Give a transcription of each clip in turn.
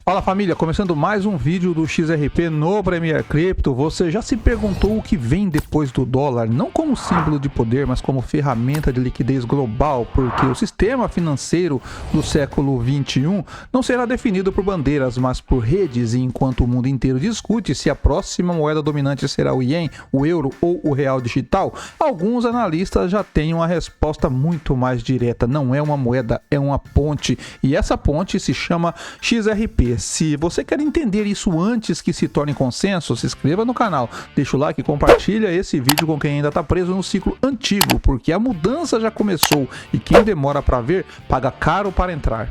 Fala família, começando mais um vídeo do XRP no Premier Crypto. Você já se perguntou o que vem depois do dólar? Não como símbolo de poder, mas como ferramenta de liquidez global, porque o sistema financeiro do século XXI não será definido por bandeiras, mas por redes, e enquanto o mundo inteiro discute se a próxima moeda dominante será o Yen, o euro ou o real digital, alguns analistas já têm uma resposta muito mais direta. Não é uma moeda, é uma ponte, e essa ponte se chama XRP. Se você quer entender isso antes que se torne consenso, se inscreva no canal, deixa o like e compartilha esse vídeo com quem ainda está preso no ciclo antigo, porque a mudança já começou e quem demora para ver, paga caro para entrar.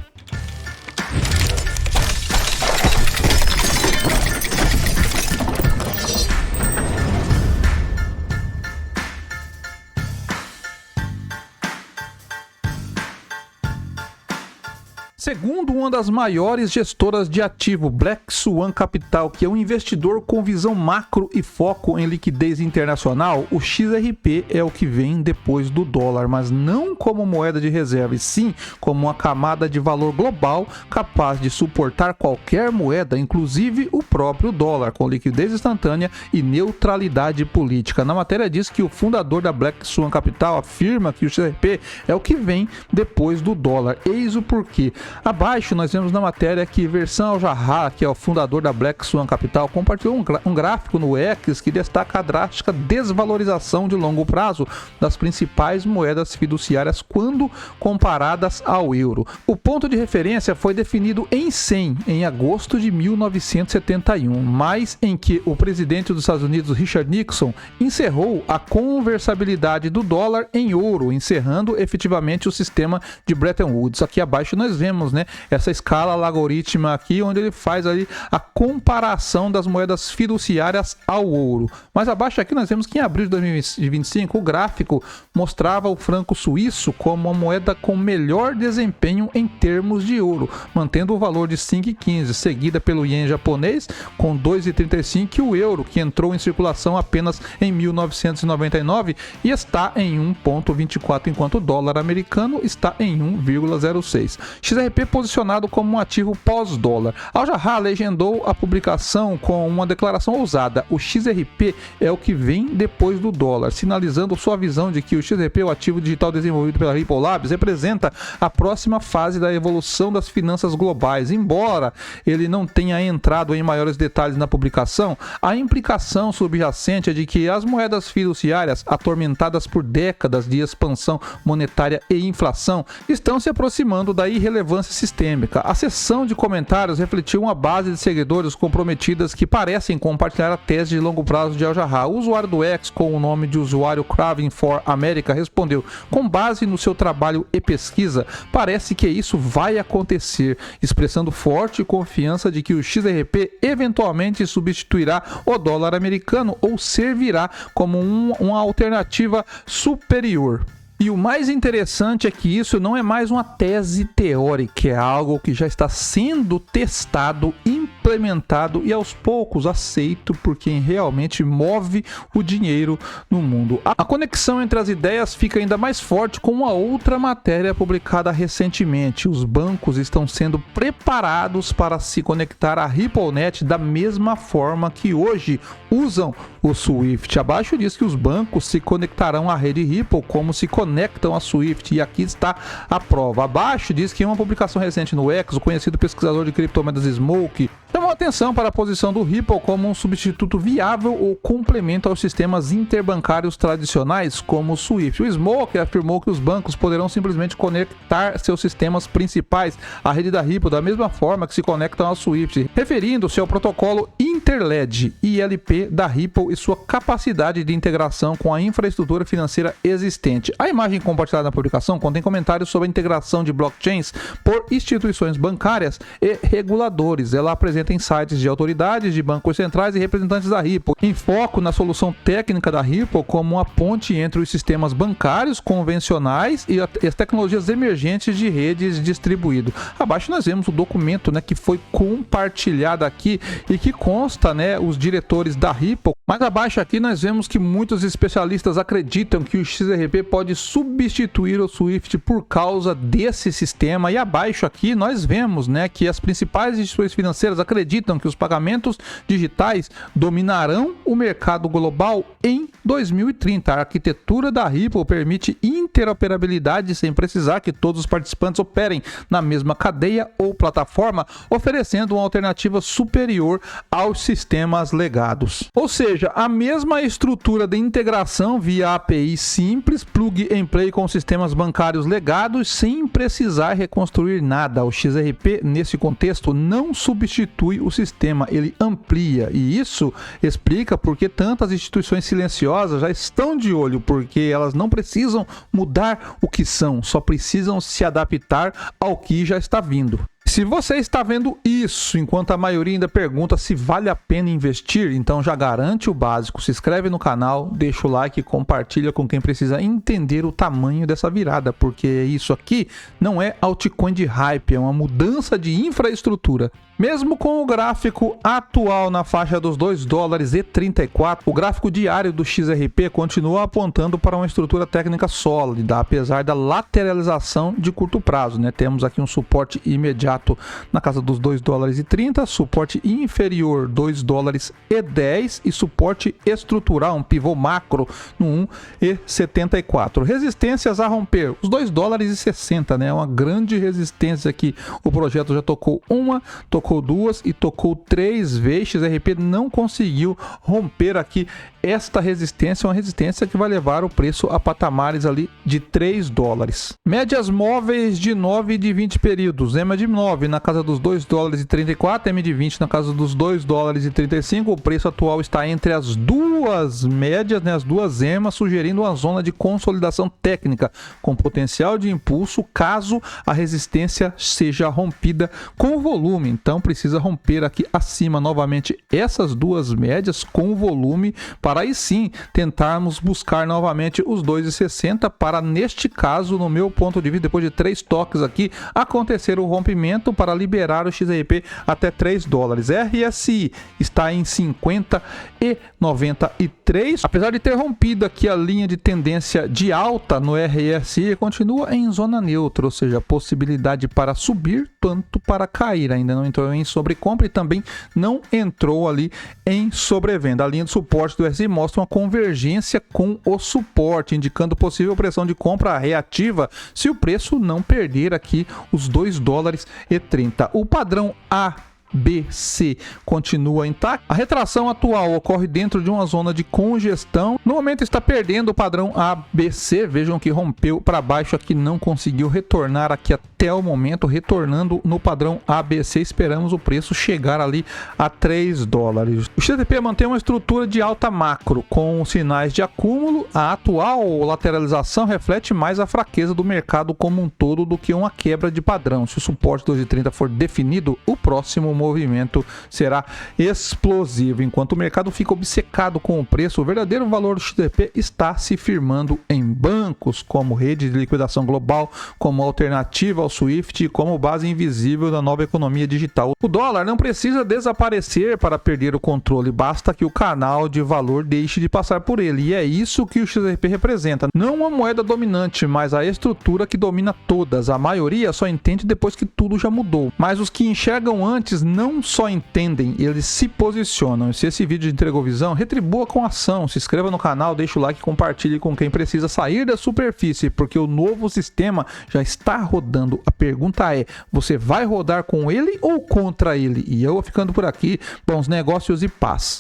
Segundo uma das maiores gestoras de ativo, Black Swan Capital, que é um investidor com visão macro e foco em liquidez internacional, o XRP é o que vem depois do dólar, mas não como moeda de reserva, e sim como uma camada de valor global capaz de suportar qualquer moeda, inclusive o próprio dólar, com liquidez instantânea e neutralidade política. Na matéria diz que o fundador da Black Swan Capital afirma que o XRP é o que vem depois do dólar. Eis o porquê. Abaixo nós vemos na matéria que Versão Al-Jarrah, que é o fundador da Black Swan Capital, compartilhou um gráfico no X que destaca a drástica desvalorização de longo prazo das principais moedas fiduciárias quando comparadas ao euro. O ponto de referência foi definido em 100 em agosto de 1971, mas em que o presidente dos Estados Unidos, Richard Nixon, encerrou a conversabilidade do dólar em ouro, encerrando efetivamente o sistema de Bretton Woods. Aqui abaixo nós vemos essa escala logarítmica aqui, onde ele faz ali a comparação das moedas fiduciárias ao ouro. Mais abaixo aqui nós vemos que em abril de 2025 o gráfico mostrava o franco suíço como a moeda com melhor desempenho em termos de ouro, mantendo o valor de 5,15, seguida pelo ien japonês com 2,35 e o euro, que entrou em circulação apenas em 1999 e está em 1,24, enquanto o dólar americano está em 1,06. XRP posicionado como um ativo pós-dólar. Al-Jarrah legendou a publicação com uma declaração ousada: o XRP é o que vem depois do dólar, sinalizando sua visão de que o XRP, o ativo digital desenvolvido pela Ripple Labs, representa a próxima fase da evolução das finanças globais. Embora ele não tenha entrado em maiores detalhes na publicação, a implicação subjacente é de que as moedas fiduciárias, atormentadas por décadas de expansão monetária e inflação, estão se aproximando da irrelevância sistêmica. A seção de comentários refletiu uma base de seguidores comprometidas que parecem compartilhar a tese de longo prazo de Al-Jarrah. O usuário do X, com o nome de usuário Craving for America, respondeu: com base no seu trabalho e pesquisa, parece que isso vai acontecer, expressando forte confiança de que o XRP eventualmente substituirá o dólar americano ou servirá como uma alternativa superior. E o mais interessante é que isso não é mais uma tese teórica, é algo que já está sendo testado, implementado e aos poucos aceito por quem realmente move o dinheiro no mundo. A conexão entre as ideias fica ainda mais forte com uma outra matéria publicada recentemente. Os bancos estão sendo preparados para se conectar à RippleNet da mesma forma que hoje usam o Swift. Abaixo diz que os bancos se conectarão à rede Ripple como se conectam a Swift, e aqui está a prova. Abaixo diz que em uma publicação recente no X, o conhecido pesquisador de criptomoedas Smoke chamou atenção para a posição do Ripple como um substituto viável ou complemento aos sistemas interbancários tradicionais como o Swift. O Smoke afirmou que os bancos poderão simplesmente conectar seus sistemas principais à rede da Ripple da mesma forma que se conectam ao Swift, referindo-se ao protocolo Interled ILP da Ripple e sua capacidade de integração com a infraestrutura financeira existente. A imagem compartilhada na publicação contém comentários sobre a integração de blockchains por instituições bancárias e reguladores. Ela apresenta insights de autoridades, de bancos centrais e representantes da Ripple, em foco na solução técnica da Ripple como uma ponte entre os sistemas bancários convencionais e as tecnologias emergentes de redes distribuídas. Abaixo nós vemos o documento, que foi compartilhado aqui e que consta, os diretores da Ripple, Mais abaixo aqui nós vemos que muitos especialistas acreditam que o XRP pode substituir o Swift por causa desse sistema, e abaixo aqui nós vemos, né, que as principais instituições financeiras acreditam que os pagamentos digitais dominarão o mercado global em 2030. A arquitetura da Ripple permite interoperabilidade sem precisar que todos os participantes operem na mesma cadeia ou plataforma, oferecendo uma alternativa superior aos sistemas legados. Ou seja, a mesma estrutura de integração via API simples, plug and play com sistemas bancários legados, sem precisar reconstruir nada. O XRP, nesse contexto, não substitui o sistema, ele amplia. E isso explica porque tantas instituições silenciosas já estão de olho, porque elas não precisam mudar o que são, só precisam se adaptar ao que já está vindo. Se você está vendo isso enquanto a maioria ainda pergunta se vale a pena investir, então já garante o básico, se inscreve no canal, deixa o like e compartilha com quem precisa entender o tamanho dessa virada, porque isso aqui não é altcoin de hype, é uma mudança de infraestrutura. Mesmo com o gráfico atual na faixa dos $2,34, o gráfico diário do XRP continua apontando para uma estrutura técnica sólida, apesar da lateralização de curto prazo, né? Temos aqui um suporte imediato na casa dos $2,30, suporte inferior $2,10 e suporte estrutural, um pivô macro no 1,74. Resistências a romper, os $2,60, né? Uma grande resistência aqui. O projeto já tocou uma, tocou duas e tocou três vezes. XRP não conseguiu romper aqui esta resistência, uma resistência que vai levar o preço a patamares ali de $3. Médias móveis de 9 e de 20 períodos. EMA de 9 na casa dos $2,34, EMA de 20 na casa dos $2,35. O preço atual está entre as duas médias, né, as duas EMAs, sugerindo uma zona de consolidação técnica com potencial de impulso caso a resistência seja rompida com volume. Então precisa romper aqui acima novamente essas duas médias com volume para aí sim tentarmos buscar novamente os 2,60 para, neste caso, no meu ponto de vista, depois de 3 toques aqui, acontecer o rompimento para liberar o XRP até $3. RSI está em 50,93. Apesar de ter rompido aqui a linha de tendência de alta no RSI, continua em zona neutra, ou seja, possibilidade para subir, tanto para cair. Ainda não entrou em sobrecompra e também não entrou ali em sobrevenda. A linha de suporte do RSI mostra uma convergência com o suporte, indicando possível pressão de compra reativa se o preço não perder aqui os $2,30. O padrão ABC continua intacto. A retração atual ocorre dentro de uma zona de congestão. No momento está perdendo o padrão ABC. Vejam que rompeu para baixo aqui, não conseguiu retornar aqui até o momento, retornando no padrão ABC. Esperamos o preço chegar ali a $3. O XRP mantém uma estrutura de alta macro com sinais de acúmulo. A atual lateralização reflete mais a fraqueza do mercado como um todo do que uma quebra de padrão. Se o suporte 2,30 for definido, o próximo movimento será explosivo. Enquanto o mercado fica obcecado com o preço, o verdadeiro valor do XRP está se firmando em bancos como rede de liquidação global, como alternativa ao Swift e como base invisível da nova economia digital. O dólar não precisa desaparecer para perder o controle, basta que o canal de valor deixe de passar por ele, e é isso que o XRP representa. Não uma moeda dominante, mas a estrutura que domina todas. A maioria só entende depois que tudo já mudou, mas os que enxergam antes não só entendem, eles se posicionam. Se esse vídeo entregou visão, retribua com ação, se inscreva no canal, deixa o like e compartilhe com quem precisa sair da superfície, porque o novo sistema já está rodando. A pergunta é, você vai rodar com ele ou contra ele? E eu vou ficando por aqui, bons negócios e paz.